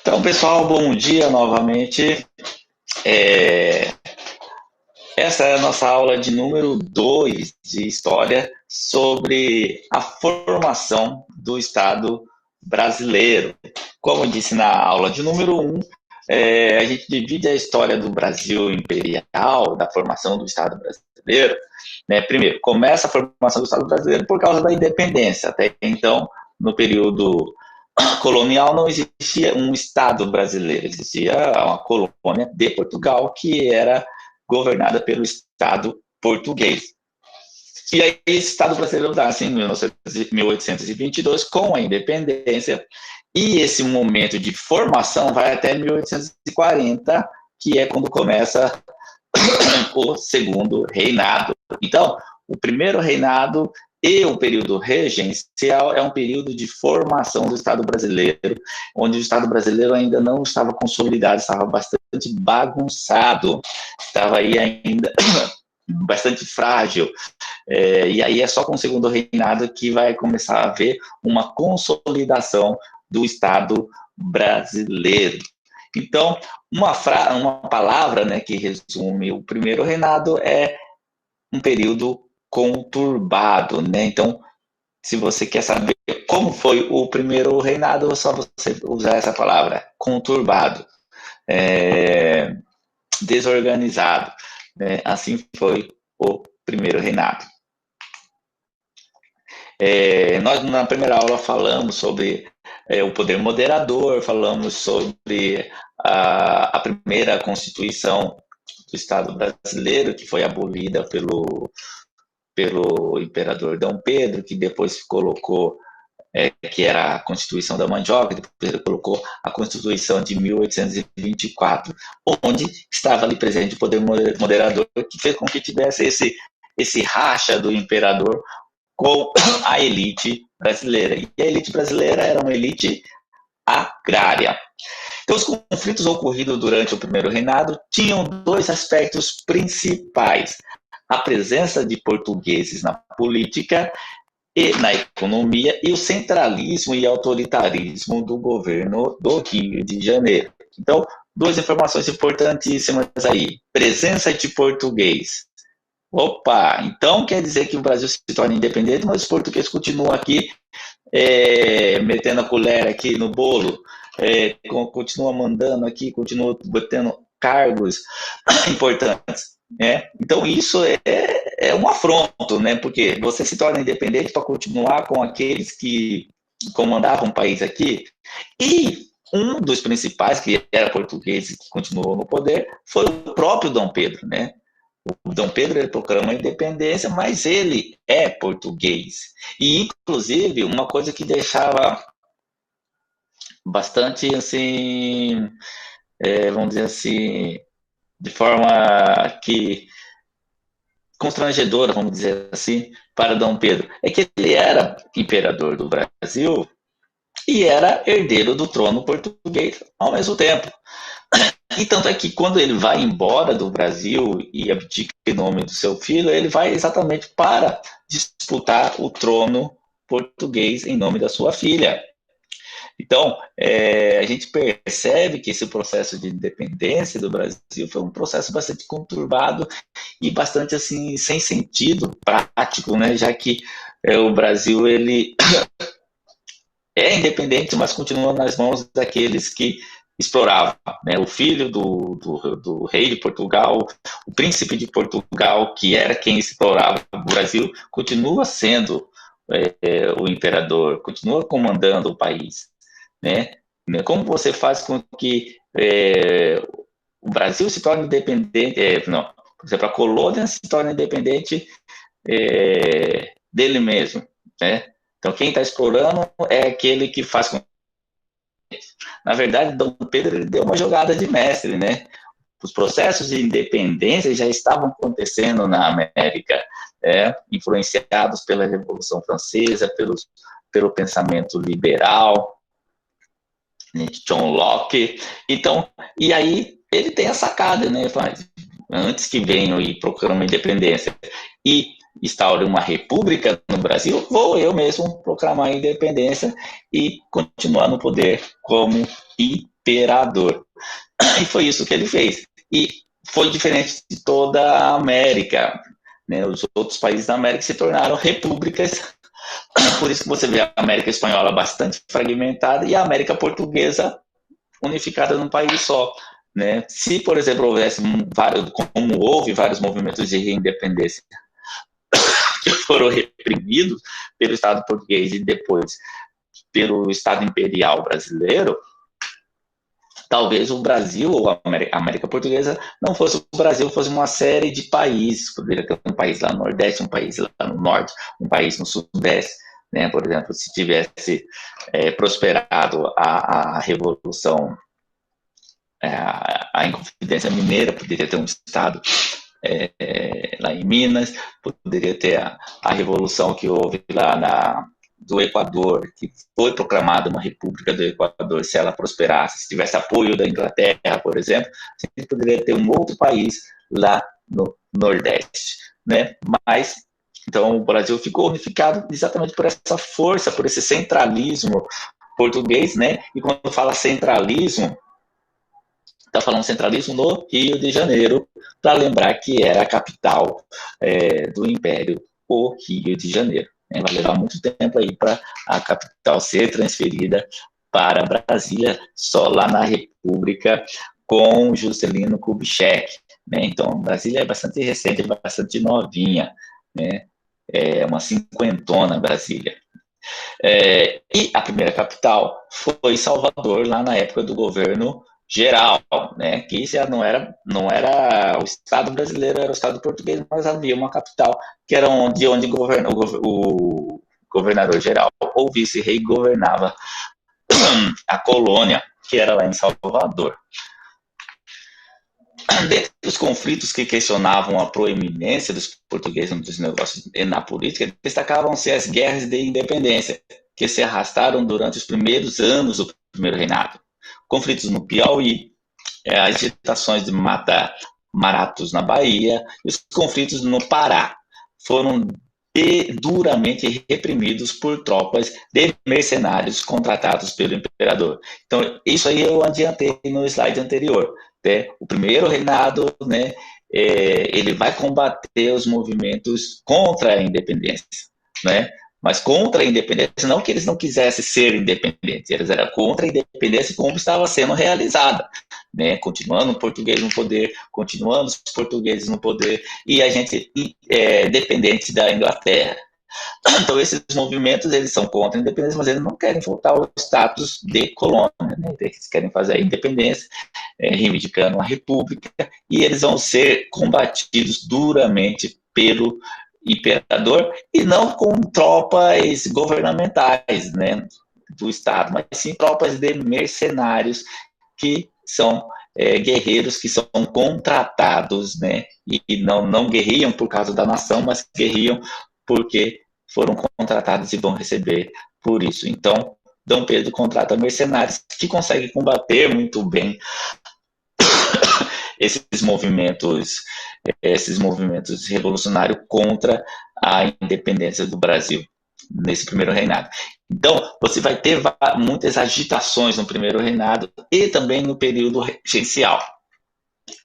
Então, pessoal, bom dia novamente. É, Essa é a nossa aula de número 2 de História sobre a formação do Estado brasileiro. Como eu disse na aula de número 1, a gente divide a história do Brasil imperial, da formação do Estado brasileiro. Né? Primeiro, começa a formação do Estado brasileiro por causa da independência. Até então, no período colonial não existia um Estado brasileiro, existia uma colônia de Portugal que era governada pelo Estado português. E aí, esse Estado brasileiro nasce em 1822 com a independência, e esse momento de formação vai até 1840, que é quando começa o segundo reinado. Então, o primeiro reinado e o período regencial é um período de formação do Estado brasileiro, onde o Estado brasileiro ainda não estava consolidado, estava bastante bagunçado, estava aí ainda bastante frágil. E aí é só com o segundo reinado que vai começar a haver uma consolidação do Estado brasileiro. Então, uma palavra, né, que resume o primeiro reinado é um período conturbado, né? Então, se você quer saber como foi o primeiro reinado, é só você usar essa palavra, conturbado, desorganizado, né? Assim foi o primeiro reinado. Nós, na primeira aula, falamos sobre o poder moderador, falamos sobre a primeira Constituição do Estado brasileiro, que foi abolida pelo imperador Dom Pedro, que depois colocou, que era a Constituição da Mandioca, depois ele colocou a Constituição de 1824, onde estava ali presente o poder moderador, que fez com que tivesse esse racha do imperador com a elite brasileira. E a elite brasileira era uma elite agrária. Então, os conflitos ocorridos durante o primeiro reinado tinham dois aspectos principais: a presença de portugueses na política e na economia, e o centralismo e autoritarismo do governo do Rio de Janeiro. Então, duas informações importantíssimas aí: presença de português. Opa, então quer dizer que o Brasil se torna independente, mas os portugueses continuam aqui metendo a colher aqui no bolo, continua mandando aqui, continua botando cargos importantes. Né? Então isso é um afronto, né? Porque você se torna independente para continuar com aqueles que comandavam o país aqui, e um dos principais, que era português e que continuou no poder, foi o próprio Dom Pedro, né? O Dom Pedro ele proclama a independência, mas ele é português. E, inclusive, uma coisa que deixava bastante, assim, vamos dizer assim, de forma que constrangedora, vamos dizer assim, para Dom Pedro, é que ele era imperador do Brasil e era herdeiro do trono português ao mesmo tempo. E tanto é que quando ele vai embora do Brasil e abdica em nome do seu filho, ele vai exatamente para disputar o trono português em nome da sua filha. Então, a gente percebe que esse processo de independência do Brasil foi um processo bastante conturbado e bastante assim sem sentido prático, né? Já que o Brasil ele é independente, mas continua nas mãos daqueles que exploravam. Né? O filho do rei de Portugal, o príncipe de Portugal, que era quem explorava o Brasil, continua sendo o imperador, continua comandando o país. Né? Como você faz com que o Brasil se torne independente? Não, por exemplo, a colônia se torne independente dele mesmo. Né? Então, quem está explorando é aquele que faz com. Na verdade, Dom Pedro ele deu uma jogada de mestre, né? Os processos de independência já estavam acontecendo na América, influenciados pela Revolução Francesa, pelo pensamento liberal, né, de John Locke. Então, e aí ele tem a sacada, né? Antes que venham e proclamem a independência e instaure uma república no Brasil, vou eu mesmo proclamar a independência e continuar no poder como imperador. E foi isso que ele fez. E foi diferente de toda a América, né? Os outros países da América se tornaram repúblicas. Por isso que você vê a América Espanhola bastante fragmentada e a América Portuguesa unificada num país só. Né? Se, por exemplo, houvesse vários, como houve vários movimentos de independência que foram reprimidos pelo Estado português e depois pelo Estado imperial brasileiro, talvez o Brasil ou a América Portuguesa não fosse o Brasil, fosse uma série de países. Poderia ter um país lá no Nordeste, um país lá no Norte, um país no Sudeste. Né? Por exemplo, se tivesse prosperado a Revolução, a Inconfidência Mineira, poderia ter um estado lá em Minas, poderia ter a revolução que houve lá do Equador, que foi proclamada uma república do Equador, se ela prosperasse, se tivesse apoio da Inglaterra, por exemplo, a gente poderia ter um outro país lá no Nordeste, né? Mas, então, o Brasil ficou unificado exatamente por essa força, por esse centralismo português, né? E quando fala centralismo, está falando centralismo no Rio de Janeiro, para lembrar que era a capital do Império, o Rio de Janeiro. Vai levar muito tempo aí para a capital ser transferida para Brasília, só lá na República, com Juscelino Kubitschek. Né? Então, Brasília é bastante recente, bastante novinha, né? É uma cinquentona Brasília. E a primeira capital foi Salvador, lá na época do governo geral, né? Que já não era o Estado brasileiro, era o Estado português, mas havia uma capital que era onde governa, o governador geral ou vice-rei governava a colônia, que era lá em Salvador. Dentre os conflitos que questionavam a proeminência dos portugueses nos negócios e na política, destacavam-se as guerras de independência, que se arrastaram durante os primeiros anos do primeiro reinado. Conflitos no Piauí, as agitações de mata-maratos na Bahia e os conflitos no Pará foram duramente reprimidos por tropas de mercenários contratados pelo imperador. Então, isso aí eu adiantei no slide anterior. Né? O primeiro reinado, né, ele vai combater os movimentos contra a independência, né? Mas contra a independência, não que eles não quisessem ser independentes, eles eram contra a independência como estava sendo realizada, né? Continuando o português no poder, continuando os portugueses no poder, e a gente dependente da Inglaterra. Então, esses movimentos, eles são contra a independência, mas eles não querem voltar ao status de colônia, né? Eles querem fazer a independência, reivindicando uma república, e eles vão ser combatidos duramente pelo imperador, e não com tropas governamentais, né, do Estado, mas sim tropas de mercenários que são guerreiros que são contratados, né, e não guerriam por causa da nação, mas guerriam porque foram contratados e vão receber por isso. Então, Dom Pedro contrata mercenários que conseguem combater muito bem esses movimentos revolucionários contra a independência do Brasil nesse primeiro reinado. Então, você vai ter muitas agitações no primeiro reinado e também no período regencial.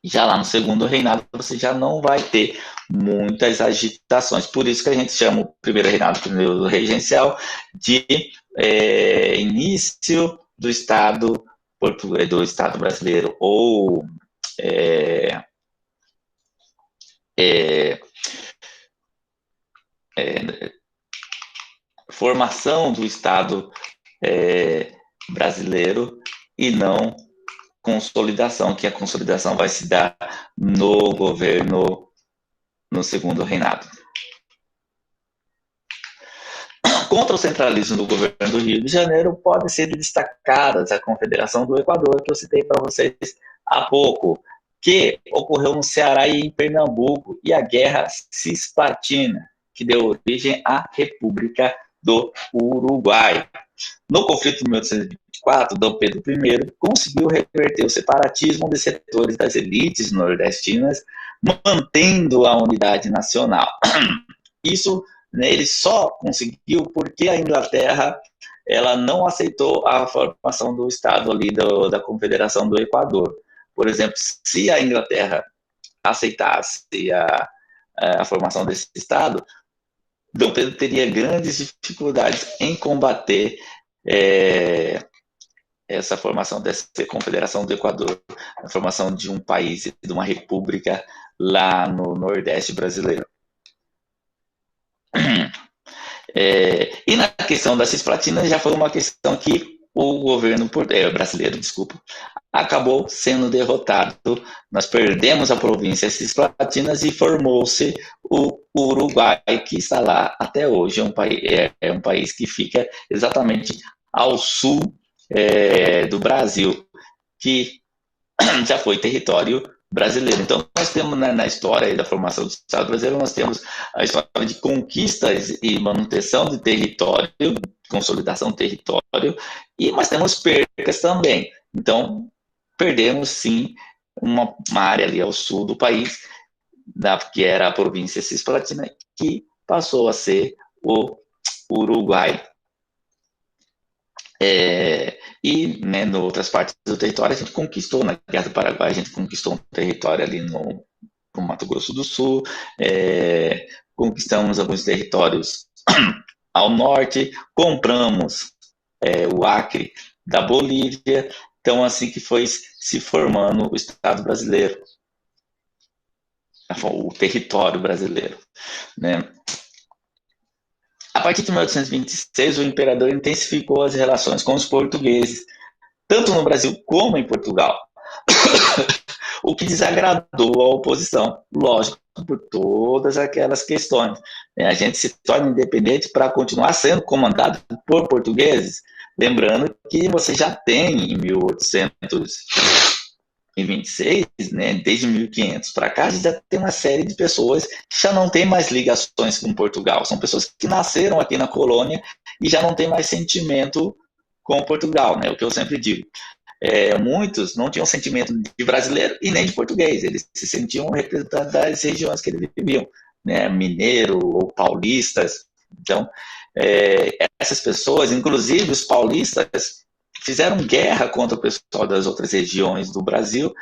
Já lá no segundo reinado, você já não vai ter muitas agitações. Por isso que a gente chama o primeiro reinado, o período regencial, de início do Estado brasileiro, ou formação do Estado brasileiro, e não consolidação, que a consolidação vai se dar no governo, no segundo reinado. Contra o centralismo do governo do Rio de Janeiro, podem ser destacadas a Confederação do Equador, que eu citei para vocês há pouco, que ocorreu no Ceará e em Pernambuco, e a Guerra Cisplatina, que deu origem à República do Uruguai. No conflito de 1824, Dom Pedro I conseguiu reverter o separatismo de setores das elites nordestinas, mantendo a unidade nacional. Isso, né, ele só conseguiu porque a Inglaterra ela não aceitou a formação do Estado ali da Confederação do Equador. Por exemplo, se a Inglaterra aceitasse a formação desse Estado, Dom Pedro teria grandes dificuldades em combater essa formação dessa Confederação do Equador, a formação de um país, de uma república lá no Nordeste brasileiro. E na questão da Cisplatina já foi uma questão que o governo brasileiro, acabou sendo derrotado. Nós perdemos a província Cisplatinas e formou-se o Uruguai, que está lá até hoje. É um país que fica exatamente ao sul do Brasil, que já foi território brasileiro. Então, nós temos na história da formação do Estado brasileiro, nós temos a história de conquistas e manutenção de território, consolidação do território, e nós temos percas também. Então, perdemos, sim, uma área ali ao sul do país, que era a província Cisplatina, que passou a ser o Uruguai. E em outras partes do território a gente conquistou, na Guerra do Paraguai a gente conquistou um território ali no Mato Grosso do Sul, conquistamos alguns territórios ao norte, compramos o Acre da Bolívia, então assim que foi se formando o Estado brasileiro, o território brasileiro, né? A partir de 1826, o imperador intensificou as relações com os portugueses, tanto no Brasil como em Portugal, o que desagradou a oposição, lógico, por todas aquelas questões. A gente se torna independente para continuar sendo comandado por portugueses, lembrando que você já tem em 1826, né, desde 1500 para cá, já tem uma série de pessoas que já não tem mais ligações com Portugal. São pessoas que nasceram aqui na colônia e já não tem mais sentimento com Portugal, né? O que eu sempre digo. Muitos não tinham sentimento de brasileiro e nem de português. Eles se sentiam representantes das regiões que eles viviam, né? Mineiro ou paulistas. Então, essas pessoas, inclusive os paulistas, fizeram guerra contra o pessoal das outras regiões do Brasil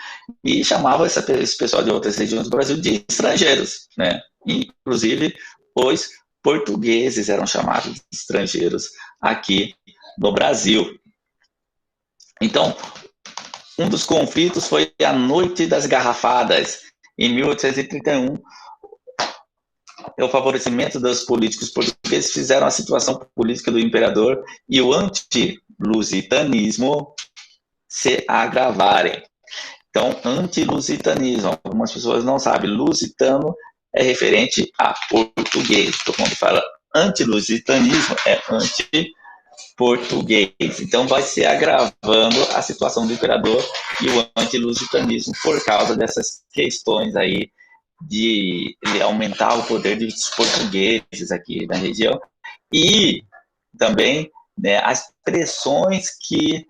e chamavam esse pessoal de outras regiões do Brasil de estrangeiros, né? Inclusive, os portugueses eram chamados de estrangeiros aqui no Brasil. Então, um dos conflitos foi a Noite das Garrafadas, em 1831. O favorecimento dos políticos portugueses fizeram a situação política do imperador e o anti-lusitanismo se agravarem. Então, anti-lusitanismo, algumas pessoas não sabem, lusitano é referente a português. Então, quando fala anti-lusitanismo, é anti-português. Então, vai se agravando a situação do imperador e o anti-lusitanismo por causa dessas questões aí de aumentar o poder dos portugueses aqui na região e também, né, as pressões que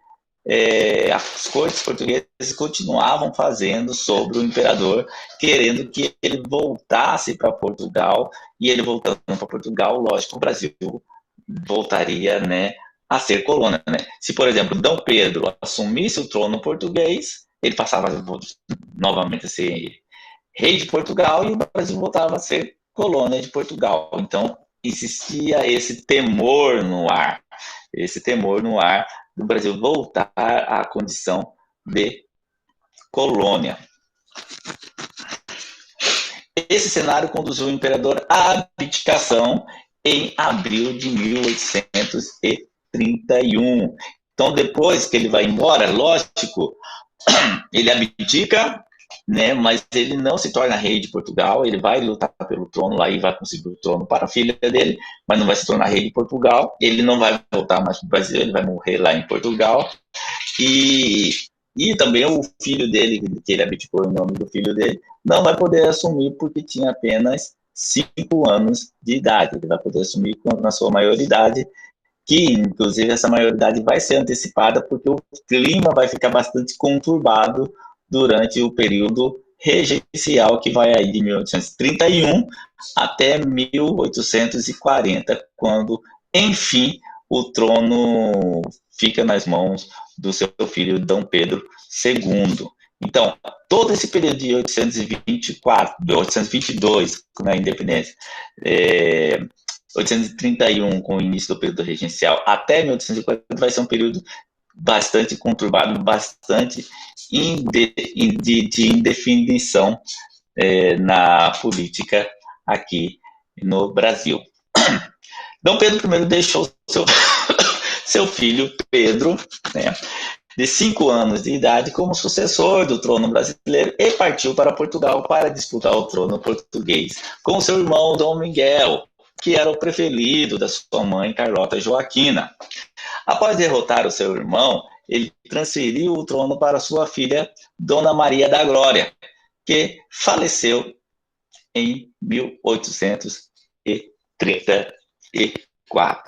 as cortes portuguesas continuavam fazendo sobre o imperador, querendo que ele voltasse para Portugal, e ele voltando para Portugal, lógico, o Brasil voltaria, né, a ser colônia, né? Se, por exemplo, Dom Pedro assumisse o trono português, ele passava novamente a ser rei de Portugal e o Brasil voltava a ser colônia de Portugal. Então, existia esse temor no ar do Brasil voltar à condição de colônia. Esse cenário conduziu o imperador à abdicação em abril de 1831. Então, depois que ele vai embora, lógico, ele abdica, né, mas ele não se torna rei de Portugal, ele vai lutar pelo trono lá e vai conseguir o trono para a filha dele, mas não vai se tornar rei de Portugal, ele não vai voltar mais para o Brasil, ele vai morrer lá em Portugal, e também o filho dele, que ele abdicou em nome do filho dele, não vai poder assumir porque tinha apenas 5 anos de idade, ele vai poder assumir na sua maioridade, que inclusive essa maioridade vai ser antecipada porque o clima vai ficar bastante conturbado durante o período regencial que vai aí de 1831 até 1840, quando, enfim, o trono fica nas mãos do seu filho Dom Pedro II. Então, todo esse período de 822, na independência, 831, com o início do período regencial, até 1840, vai ser um período bastante conturbado, bastante de indefinição na política aqui no Brasil. Dom Pedro I deixou seu filho Pedro, né, de 5 anos de idade, como sucessor do trono brasileiro e partiu para Portugal para disputar o trono português com seu irmão Dom Miguel, que era o preferido da sua mãe Carlota Joaquina. Após derrotar o seu irmão, ele transferiu o trono para sua filha Dona Maria da Glória, que faleceu em 1834.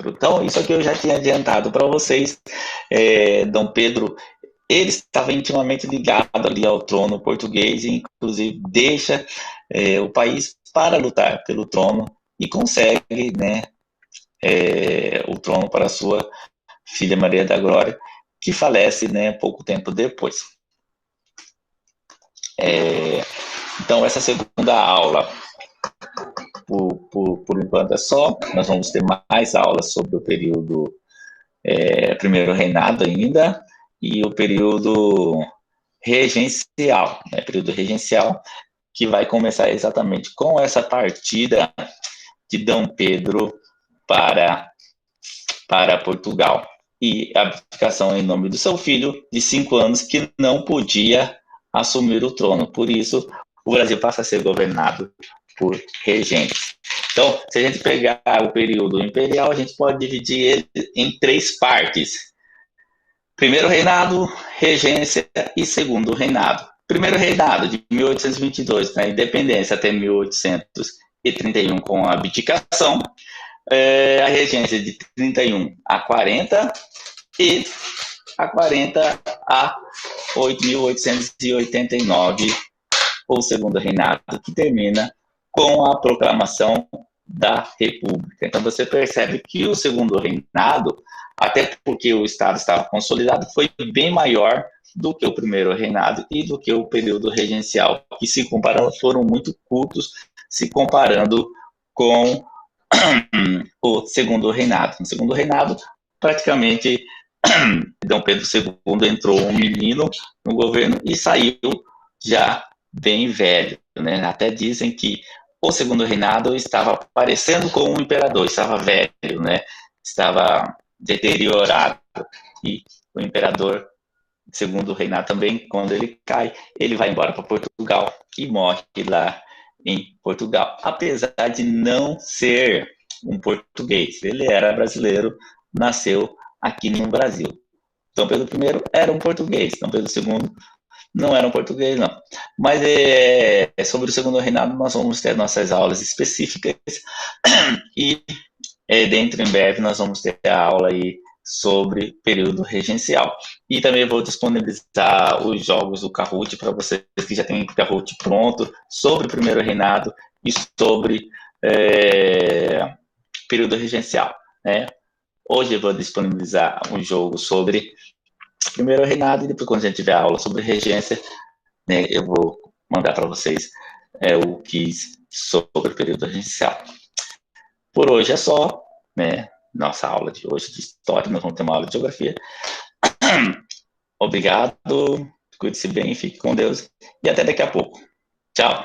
Então, isso aqui eu já tinha adiantado para vocês. Dom Pedro, ele estava intimamente ligado ali ao trono português e, inclusive, deixa o país para lutar pelo trono e consegue, né, o trono para sua filha Maria da Glória, que falece, né, pouco tempo depois. Então, essa segunda aula, por enquanto é só. Nós vamos ter mais aulas sobre o período primeiro reinado ainda e o período regencial, né, período regencial, que vai começar exatamente com essa partida de Dom Pedro para Portugal e a abdicação em nome do seu filho de 5 anos, que não podia assumir o trono. Por isso, o Brasil passa a ser governado por regentes. Então, se a gente pegar o período imperial, a gente pode dividir ele em 3 partes. Primeiro reinado, regência e segundo reinado. Primeiro reinado, de 1822, na independência, até 1831, com a abdicação. A regência de 31 a 40 e a 40 a 1889, o segundo reinado, que termina com a proclamação da República. Então você percebe que o segundo reinado, até porque o Estado estava consolidado, foi bem maior do que o primeiro reinado e do que o período regencial, que se comparando foram muito curtos, se comparando com o segundo reinado. No segundo reinado, praticamente, Dom Pedro II entrou um menino no governo e saiu já bem velho, né? Até dizem que o segundo reinado estava parecendo com um imperador, estava velho, né? Estava deteriorado. E o imperador, segundo reinado também, quando ele cai, ele vai embora para Portugal e morre lá em Portugal, apesar de não ser um português. Ele era brasileiro, nasceu aqui no Brasil. Dom Pedro I era um português, Dom Pedro II não era um português, não. Mas sobre o segundo reinado nós vamos ter nossas aulas específicas e dentro em breve nós vamos ter a aula aí sobre período regencial. E também vou disponibilizar os jogos do Kahoot para vocês que já têm o Kahoot pronto sobre o primeiro reinado e sobre período regencial, né? Hoje eu vou disponibilizar um jogo sobre primeiro reinado e depois, quando a gente tiver aula sobre regência, né, eu vou mandar para vocês o quiz sobre o período regencial. Por hoje é só, né? Nossa aula de hoje de história, nós vamos ter uma aula de geografia. Obrigado, cuide-se bem, fique com Deus e até daqui a pouco. Tchau.